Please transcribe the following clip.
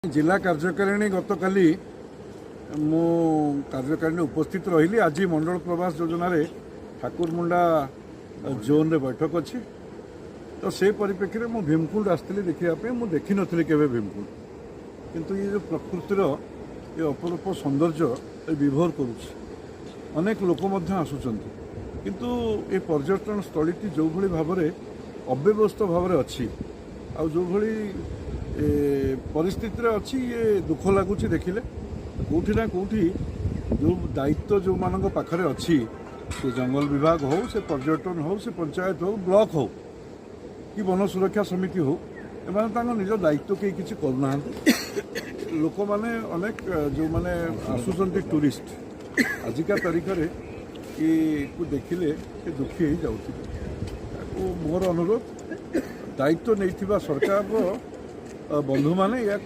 जिला कार्यकारिणी गतकाली मु कार्यकारिणी उपस्थित रही। आज मंडल प्रवास योजना ठाकुरमुंडा जोन रे बैठक अच्छी तो से परिप्रेक्षी में भीमकुंड आसती देखा मुझे देखी नी के भीमकुंड किंतु ये जो प्रकृतिर ये अपरूप सौंदर्य विभोर करुच्ची अनेक लोक आसुचंती किंतु ये पर्यटन स्थली जो भली भाव अव्यवस्था भाव अच्छी आ जो भली परिस्थिति अच्छी ये दुख लगुच देखिले कौटी ना कौटी जो दायित्व जो मान पाखरे अच्छी से जंगल विभाग हो से पर्यटन हो से पंचायत हो ब्लॉक हो कि वन सुरक्षा समिति हो एम निज दायित्व कहीं किसी करना लोक मैंने अनेक जो मैंने आसुचंती टूरिस्ट आजिका तारीख रे को देखिले दुखी हो जाऊँ मोर अनुरोध दायित्व नहीं सरकार बंधु मैंने या